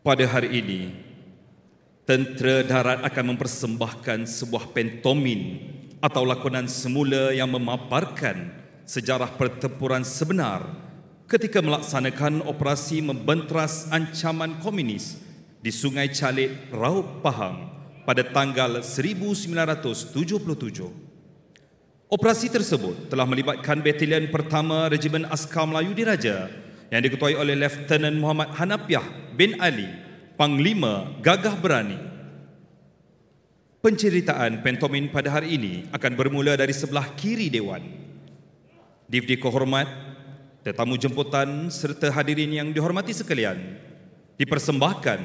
Pada hari ini, tentera darat akan mempersembahkan sebuah pantomin atau lakonan semula yang memaparkan sejarah pertempuran sebenar ketika melaksanakan operasi membentras ancaman komunis di Sungai Calik, Raub Pahang pada tanggal 1977. Operasi tersebut telah melibatkan Batalion Pertama Regimen Askar Melayu Diraja yang diketuai oleh Lieutenant Muhammad Hanafiah bin Ali, Panglima Gagah Berani. Penceritaan pantomin pada hari ini akan bermula dari sebelah kiri Dewan. Divdi kehormat, tetamu jemputan serta hadirin yang dihormati sekalian, dipersembahkan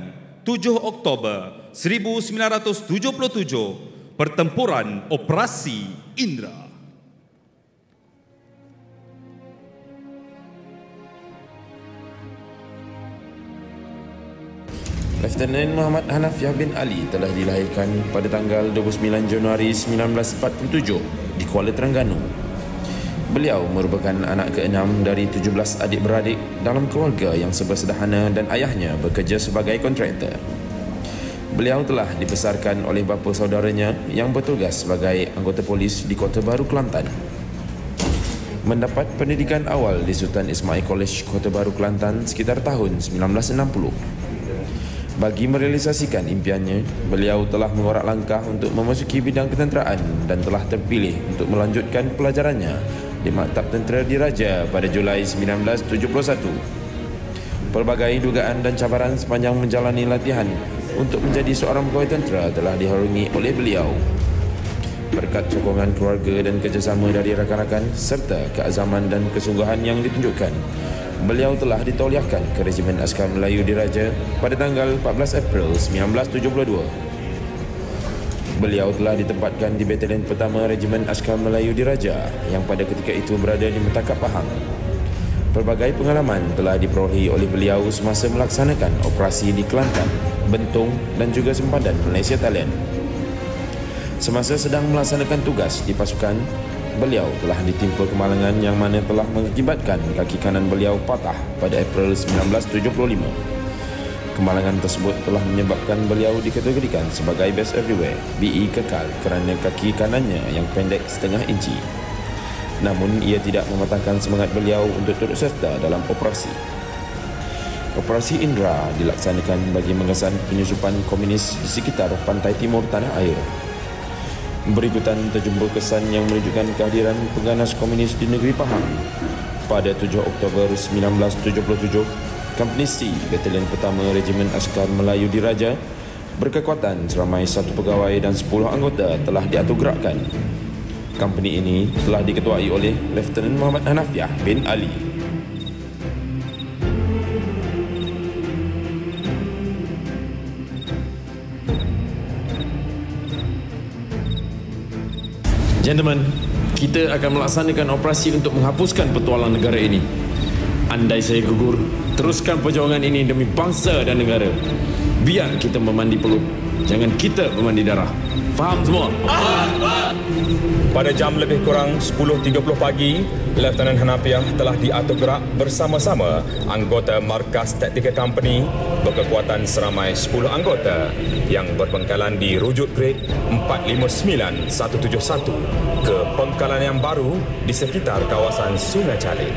7 Oktober 1977, Pertempuran Operasi Indra. Lieutenant Muhammad Hanafiah bin Ali telah dilahirkan pada tanggal 29 Januari 1947 di Kuala Terengganu. Beliau merupakan anak ke-6 dari 17 adik-beradik dalam keluarga yang serba sederhana dan ayahnya bekerja sebagai kontraktor. Beliau telah dibesarkan oleh bapa saudaranya yang bertugas sebagai anggota polis di Kota Baru, Kelantan. Mendapat pendidikan awal di Sultan Ismail College, Kota Baru, Kelantan sekitar tahun 1960. Bagi merealisasikan impiannya, beliau telah mengorak langkah untuk memasuki bidang ketenteraan dan telah terpilih untuk melanjutkan pelajarannya di Maktab Tentera Diraja pada Julai 1971. Pelbagai dugaan dan cabaran sepanjang menjalani latihan untuk menjadi seorang pegawai tentera telah diharungi oleh beliau. Berkat sokongan keluarga dan kerjasama dari rakan-rakan serta keazaman dan kesungguhan yang ditunjukkan, beliau telah ditauliahkan ke Regimen Askar Melayu Diraja pada tanggal 14 April 1972. Beliau telah ditempatkan di Batalion Pertama Regimen Askar Melayu Diraja yang pada ketika itu berada di Metakap Pahang. Pelbagai pengalaman telah diperolehi oleh beliau semasa melaksanakan operasi di Kelantan, Bentong dan juga sempadan Malaysia Thailand. Semasa sedang melaksanakan tugas di pasukan, beliau telah ditimpa kemalangan yang mana telah mengakibatkan kaki kanan beliau patah pada April 1975. Kemalangan tersebut telah menyebabkan beliau dikategorikan sebagai Best Everywhere, BE kekal kerana kaki kanannya yang pendek setengah inci. Namun ia tidak mematahkan semangat beliau untuk turut serta dalam operasi. Operasi Indra dilaksanakan bagi mengesan penyusupan komunis di sekitar pantai timur tanah air. Berikutan terjumpa kesan yang menunjukkan kehadiran pengganas komunis di negeri Pahang. Pada 7 Oktober 1977, Kompani C, Batalion Pertama Regimen Askar Melayu Diraja berkekuatan seramai 1 pegawai dan 10 anggota telah diaturgerakkan. Kompani ini telah diketuai oleh Lieutenant Muhammad Hanafiah bin Ali. Gentlemen, kita akan melaksanakan operasi untuk menghapuskan petualang negara ini. Andai saya gugur, teruskan perjuangan ini demi bangsa dan negara. Biar kita memandi peluk, jangan kita memandi darah. Faham semua? Pada jam lebih kurang 10.30 pagi, Lieutenant Hanafiah telah diatur gerak bersama-sama anggota Markas Taktikal Company berkekuatan seramai 10 anggota yang berpangkalan di rujuk grade 459171 ke pangkalan yang baru di sekitar kawasan Sungai Calik.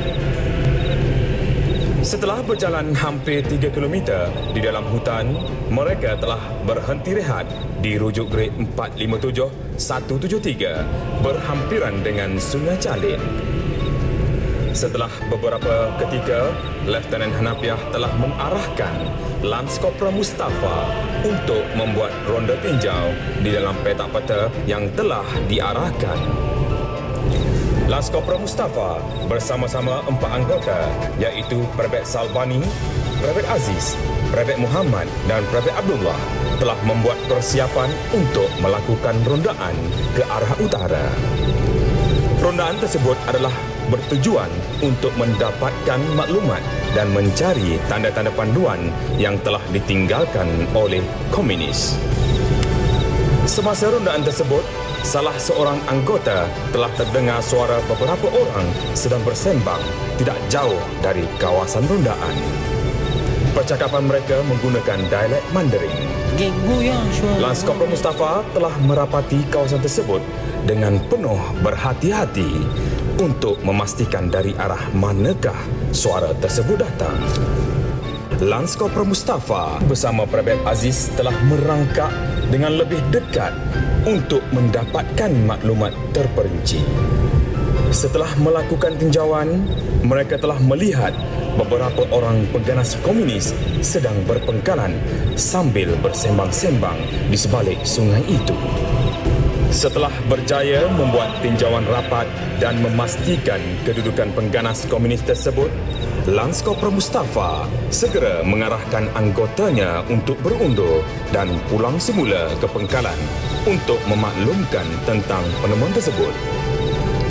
Setelah berjalan hampir 3 km di dalam hutan, mereka telah berhenti rehat di rujuk grade 457173 berhampiran dengan Sungai Calik. Setelah beberapa ketika, Lieutenant Hanafiah telah mengarahkan Lance Corporal Mustafa untuk membuat ronda tinjau di dalam petak peta yang telah diarahkan. Lance Corporal Mustafa bersama-sama 4 anggota iaitu Private Salbani, Private Aziz, Private Muhammad dan Private Abdullah telah membuat persiapan untuk melakukan rondaan ke arah utara. Rondaan tersebut adalah bertujuan untuk mendapatkan maklumat dan mencari tanda-tanda panduan yang telah ditinggalkan oleh komunis. Semasa rondaan tersebut, salah seorang anggota telah terdengar suara beberapa orang sedang bersembang tidak jauh dari kawasan rondaan. Percakapan mereka menggunakan dialek Mandarin. Lance Corporal Mustafa telah merapati kawasan tersebut dengan penuh berhati-hati untuk memastikan dari arah manakah suara tersebut datang. Lance Corporal Mustafa bersama Private Aziz telah merangkak dengan lebih dekat untuk mendapatkan maklumat terperinci. Setelah melakukan tinjauan, mereka telah melihat beberapa orang pengganas komunis sedang berpengkalan sambil bersembang-sembang di sebalik sungai itu. Setelah berjaya membuat tinjauan rapat dan memastikan kedudukan pengganas komunis tersebut, Lance Corporal Mustafa segera mengarahkan anggotanya untuk berundur dan pulang semula ke pengkalan untuk memaklumkan tentang penemuan tersebut.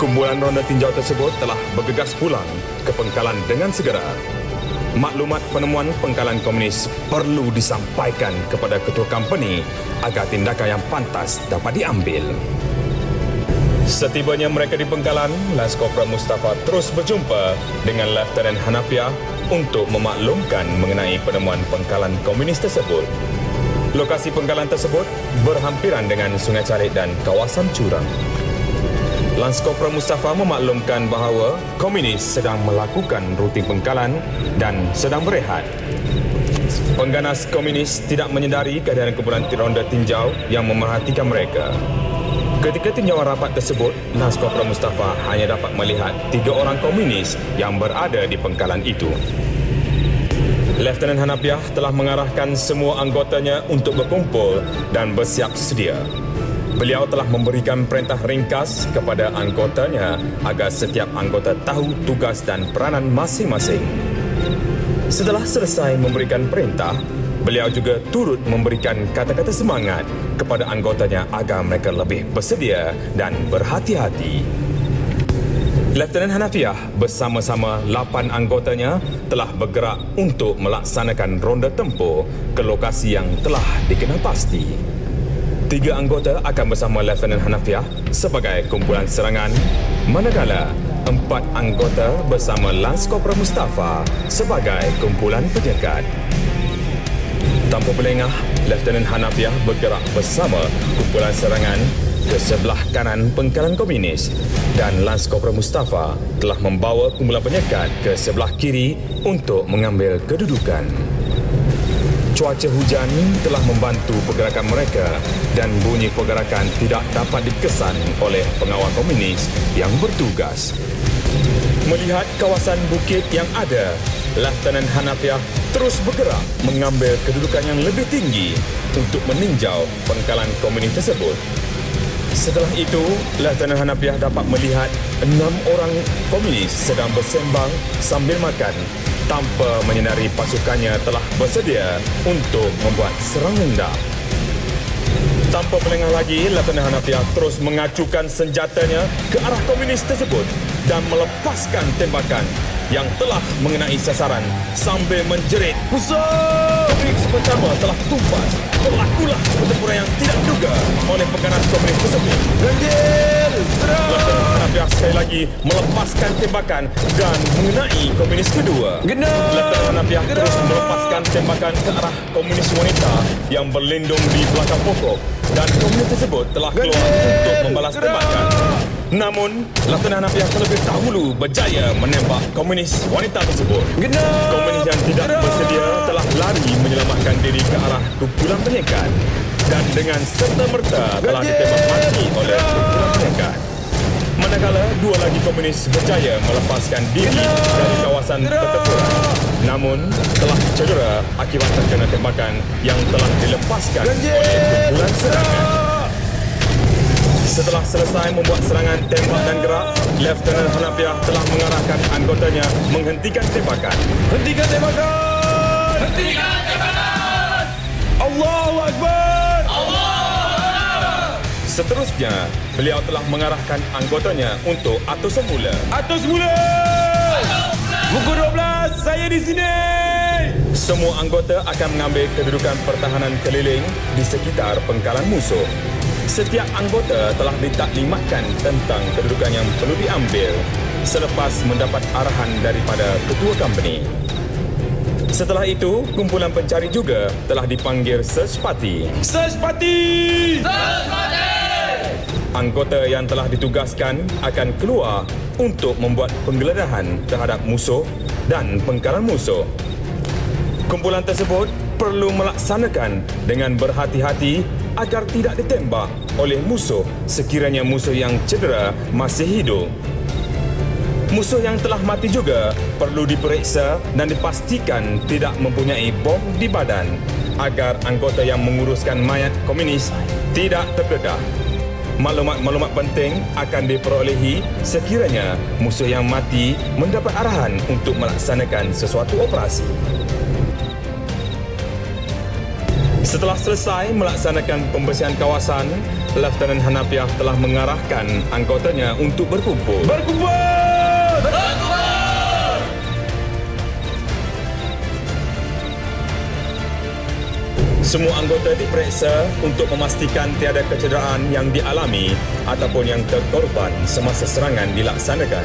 Kumpulan ronda tinjau tersebut telah bergegas pulang ke pengkalan dengan segera. Maklumat penemuan pengkalan komunis perlu disampaikan kepada ketua company agar tindakan yang pantas dapat diambil. Setibanya mereka di pengkalan, Lance Corporal Mustafa terus berjumpa dengan Lieutenant Hanafiah untuk memaklumkan mengenai penemuan pengkalan komunis tersebut. Lokasi pengkalan tersebut berhampiran dengan Sungai Calik dan kawasan Curang. Lance Corporal Mustafa memaklumkan bahawa komunis sedang melakukan rutin pengkalan dan sedang berehat. Pengganas komunis tidak menyedari keadaan kumpulan ronda tinjau yang memerhatikan mereka. Ketika tinjauan rapat tersebut, Lance Corporal Mustafa hanya dapat melihat 3 orang komunis yang berada di pengkalan itu. Lieutenant Hanafiah telah mengarahkan semua anggotanya untuk berkumpul dan bersiap sedia. Beliau telah memberikan perintah ringkas kepada anggotanya agar setiap anggota tahu tugas dan peranan masing-masing. Setelah selesai memberikan perintah, beliau juga turut memberikan kata-kata semangat kepada anggotanya agar mereka lebih bersedia dan berhati-hati. Lieutenant Hanafiah bersama-sama 8 anggotanya telah bergerak untuk melaksanakan ronda tempur ke lokasi yang telah dikenal pasti. 3 anggota akan bersama Lieutenant Hanafiah sebagai kumpulan serangan, manakala 4 anggota bersama Lance Corporal Mustafa sebagai kumpulan penyekat. Tanpa berlengah, Lieutenant Hanafiah bergerak bersama kumpulan serangan ke sebelah kanan pengkalan komunis dan Lance Corporal Mustafa telah membawa kumpulan penyekat ke sebelah kiri untuk mengambil kedudukan. Cuaca hujan telah membantu pergerakan mereka dan bunyi pergerakan tidak dapat dikesan oleh pengawal komunis yang bertugas. Melihat kawasan bukit yang ada, Lieutenant Hanafiah terus bergerak mengambil kedudukan yang lebih tinggi untuk meninjau pengkalan komunis tersebut. Setelah itu, Lieutenant Hanafiah dapat melihat 6 orang komunis sedang bersembang sambil makan tanpa menyedari pasukannya telah bersedia untuk membuat serang hendak. Tanpa melengah lagi, Lieutenant Hanafiah terus mengacukan senjatanya ke arah komunis tersebut dan melepaskan tembakan yang telah mengenai sasaran sambil menjerit, "Pusat!" Komunis pertama telah tumpas. Berlakulah pertempuran yang tidak diduga oleh pengganas komunis tersebut. Ganjil! Lieutenant Hanafiah sekali lagi melepaskan tembakan dan mengenai komunis kedua. Lieutenant Hanafiah terus melepaskan tembakan ke arah komunis wanita yang berlindung di belakang pokok dan komunis tersebut telah keluar untuk membalas tembakan. Namun, Lieutenant Hanafiah terlebih dahulu berjaya menembak komunis wanita tersebut. Komunis yang tidak bersedia telah lari menyelamatkan diri ke arah kumpulan penyekat dan dengan serta-merta telah ditembak mati oleh kumpulan penyekat. Manakala 2 lagi komunis berjaya melepaskan diri dari kawasan pertempuran, namun telah cedera akibat terkena tembakan yang telah dilepaskan oleh kumpulan serangan. Setelah selesai membuat serangan tembak dan gerak, Lieutenant Hanafiah telah mengarahkan anggotanya menghentikan tembakan. Hentikan tembakan! Hentikan tembakan! Allahu Akbar! Allahu Akbar! Seterusnya, beliau telah mengarahkan anggotanya untuk atur semula. Atur semula! Pukul 12, saya di sini! Semua anggota akan mengambil kedudukan pertahanan keliling di sekitar pengkalan musuh. Setiap anggota telah ditaklimatkan tentang kedudukan yang perlu diambil selepas mendapat arahan daripada ketua company. Setelah itu, kumpulan pencari juga telah dipanggil search party. Search party! Anggota yang telah ditugaskan akan keluar untuk membuat penggeledahan terhadap musuh dan pengkalan musuh. Kumpulan tersebut perlu melaksanakan dengan berhati-hati agar tidak ditembak oleh musuh sekiranya musuh yang cedera masih hidup. Musuh yang telah mati juga perlu diperiksa dan dipastikan tidak mempunyai bom di badan agar anggota yang menguruskan mayat komunis tidak terdedah. Maklumat-maklumat penting akan diperolehi sekiranya musuh yang mati mendapat arahan untuk melaksanakan sesuatu operasi. Setelah selesai melaksanakan pembersihan kawasan, Lieutenant Hanafiah telah mengarahkan anggotanya untuk berkumpul. Semua anggota diperiksa untuk memastikan tiada kecederaan yang dialami ataupun yang terkorban semasa serangan dilaksanakan.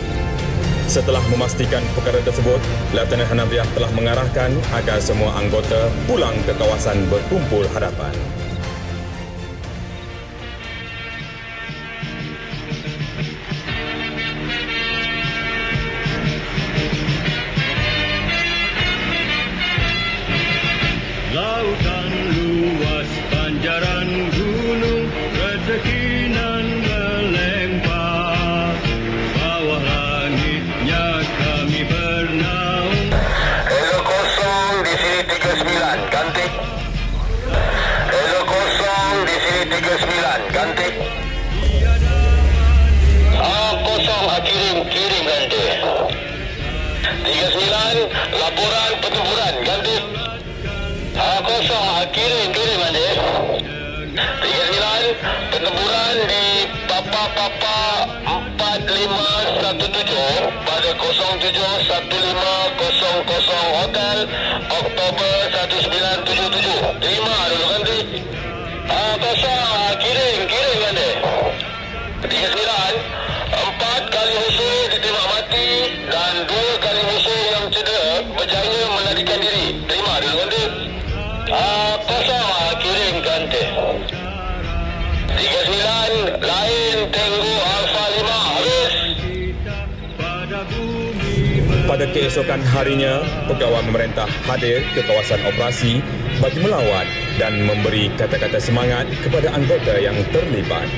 Setelah memastikan perkara tersebut, Lieutenant Hanafiah telah mengarahkan agar semua anggota pulang ke kawasan berkumpul hadapan. Lautan luas panjaran gunung kedekinan melempar, bawah langitnya kami bernaung. Elo kosong di sini 39 ganti. Elo kosong di sini 39 ganti. Kosong kirim ganti. 39 laporan pertempuran ganti. Kosong kirim ganti. 39 pertempuran di Papa 4517 pada 071500 Hotel Oktober 1977. Terima dulu ganti. Kosong kirim ganti. 39 4 kali musuh ditembak mati dan 2 kali musuh yang cedera berjaya melarikan diri. Terima dulu ganti. Kosong kirim ganti. 39 lain Tenggu Alfa 5 habis. Pada keesokan harinya, pegawai pemerintah hadir ke kawasan operasi bagi melawat dan memberi kata-kata semangat kepada anggota yang terlibat.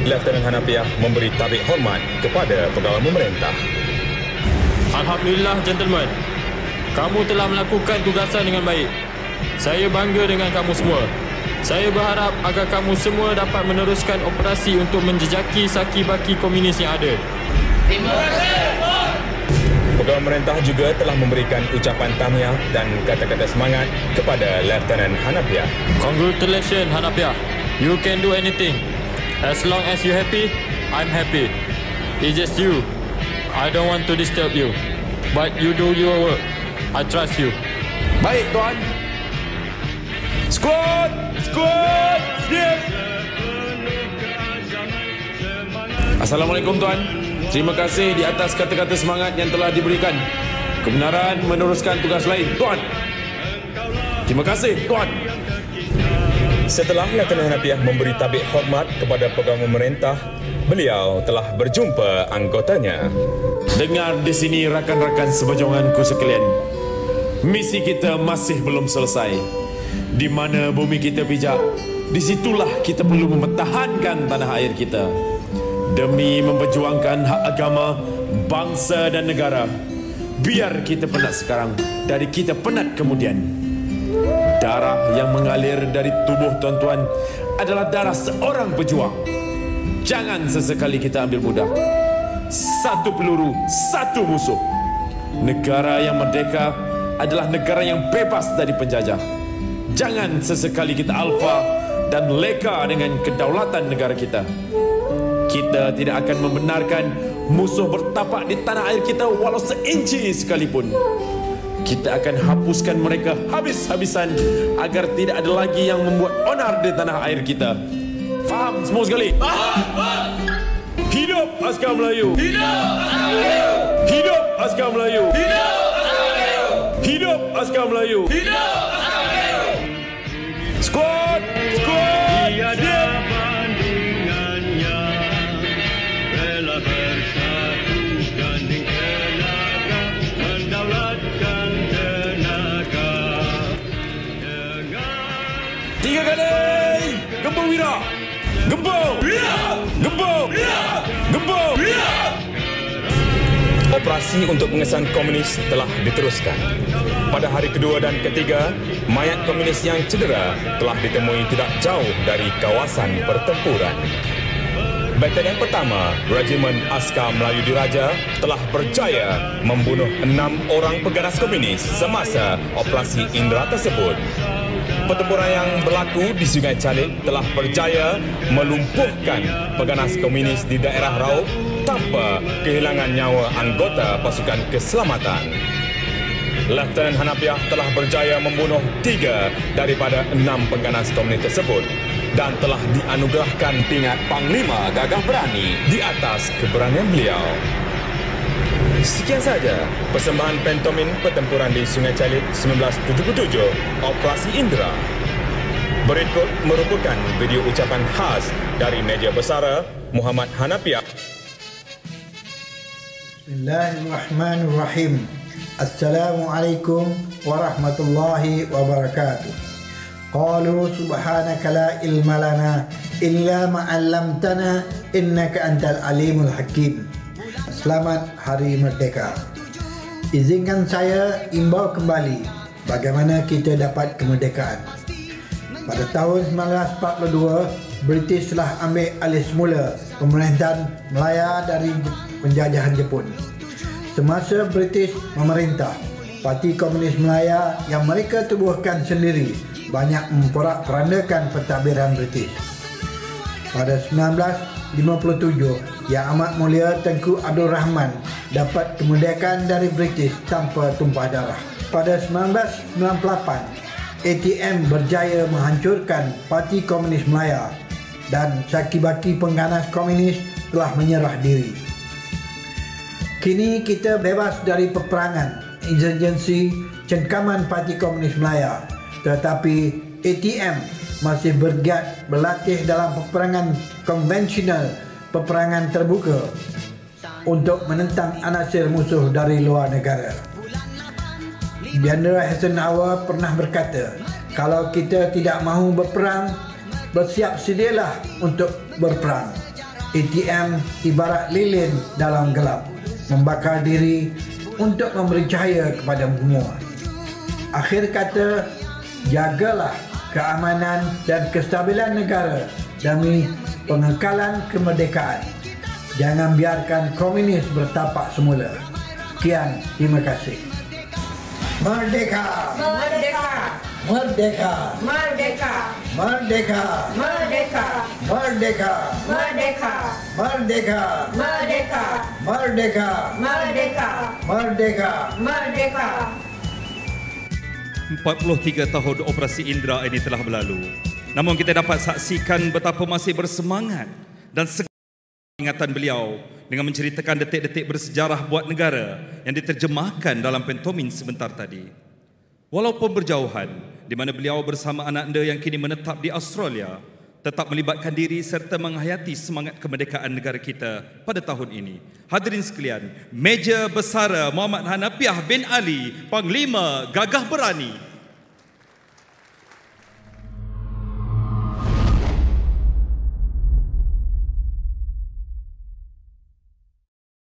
Lieutenant Hanafiah memberi tabik hormat kepada pegawai pemerintah. Alhamdulillah, gentlemen. Kamu telah melakukan tugasan dengan baik. Saya bangga dengan kamu semua. Saya berharap agar kamu semua dapat meneruskan operasi untuk menjejaki saki-baki komunis yang ada. Terima kasih. Pegawai pemerintah juga telah memberikan ucapan tahniah dan kata-kata semangat kepada Lieutenant Hanafiah. Congratulations, Hanafiah. You can do anything. As long as you happy, I'm happy. It's just you. I don't want to disturb you. But you do your work. I trust you. Baik, Tuan. Squad! Siap! Assalamualaikum, Tuan. Terima kasih di atas kata-kata semangat yang telah diberikan. Kebenaran meneruskan tugas lain, Tuan. Terima kasih, Tuan. Setelah Lieutenant Hanafiah memberi tabik hormat kepada pegawai pemerintah, beliau telah berjumpa anggotanya. Dengar di sini rakan-rakan seperjuanganku sekalian. Misi kita masih belum selesai. Di mana bumi kita pijak, di situlah kita perlu mempertahankan tanah air kita. Demi memperjuangkan hak agama, bangsa dan negara. Biar kita penat sekarang, dari kita penat kemudian. Darah yang mengalir dari tubuh tuan-tuan adalah darah seorang pejuang. Jangan sesekali kita ambil mudah. Satu peluru, satu musuh. Negara yang merdeka adalah negara yang bebas dari penjajah. Jangan sesekali kita alfa dan leka dengan kedaulatan negara kita. Kita tidak akan membenarkan musuh bertapak di tanah air kita walau seinci sekalipun. Kita akan hapuskan mereka habis-habisan agar tidak ada lagi yang membuat onar di tanah air kita. Faham semua sekali? Faham. Hidup Askar Melayu. Hidup Askar Melayu. Hidup Askar Melayu. Hidup Askar Melayu. Hidup Askar Melayu! Hidup Askar Melayu! Squad! Squad! Tiada bandingannya, rela bersatu ganding tenaga, mendaulatkan tenaga. Tiga kali! Gembong Wira! Gembong! Wira! Gembong! Wira! Gembong! Wira! Operasi untuk pengesahan komunis telah diteruskan. Pada hari kedua dan ketiga, mayat komunis yang cedera telah ditemui tidak jauh dari kawasan pertempuran. Batalion pertama, Regimen Askar Melayu Diraja telah berjaya membunuh 6 orang pengganas komunis semasa operasi Indra tersebut. Pertempuran yang berlaku di Sungai Calik telah berjaya melumpuhkan pengganas komunis di daerah Raub tanpa kehilangan nyawa anggota pasukan keselamatan. Lieutenant Hanafiah telah berjaya membunuh 3 daripada 6 pengganas komunis tersebut dan telah dianugerahkan pingat Panglima Gagah Berani di atas keberanian beliau. Sekian saja persembahan pantomin pertempuran di Sungai Calik 1977 Operasi Indra. Berikut merupakan video ucapan khas dari Meja Besara Muhammad Hanafiah. Bismillahirrahmanirrahim. Assalamualaikum warahmatullahi wabarakatuh. Qalu subhanaka la ilma lana illa ma 'allamtana innaka antal alimul hakim. Selamat Hari Merdeka. Izinkan saya imbau kembali bagaimana kita dapat kemerdekaan. Pada tahun 1942, British telah ambil alih semula pemerintahan Melaya dari penjajahan Jepun. Semasa British memerintah, Parti Komunis Melaya yang mereka tubuhkan sendiri banyak memporak-porandakan pentadbiran British. Pada 1957, Yang Amat Mulia Tengku Abdul Rahman dapat kemerdekaan dari British tanpa tumpah darah. Pada 1998, ATM berjaya menghancurkan Parti Komunis Melaya dan saki-baki pengganas komunis telah menyerah diri. Kini kita bebas dari peperangan, insurgensi, cengkaman Parti Komunis Melaya, tetapi ATM masih bergiat berlatih dalam peperangan konvensional, peperangan terbuka untuk menentang anasir musuh dari luar negara. Jenderal Eisenhower pernah berkata, kalau kita tidak mahu berperang, bersiap sedialah untuk berperang. ATM ibarat lilin dalam gelap, membakar diri untuk memberi cahaya kepada semua. Akhir kata, jagalah keamanan dan kestabilan negara demi pengekalan kemerdekaan. Jangan biarkan komunis bertapak semula. Sekian, terima kasih. Merdeka! Merdeka! Merdeka! Merdeka! Merdeka! Merdeka! Merdeka! Merdeka! Merdeka! Merdeka! Merdeka! Merdeka! Merdeka! Merdeka! 43 tahun Operasi Indra ini telah berlalu. Namun kita dapat saksikan betapa masih bersemangat dan segar ingatan beliau dengan menceritakan detik-detik bersejarah buat negara yang diterjemahkan dalam pantomin sebentar tadi. Walaupun berjauhan, di mana beliau bersama anak anda yang kini menetap di Australia, tetap melibatkan diri serta menghayati semangat kemerdekaan negara kita pada tahun ini. Hadirin sekalian, Meja Besara Muhammad Hanafiah bin Ali, Panglima Gagah Berani.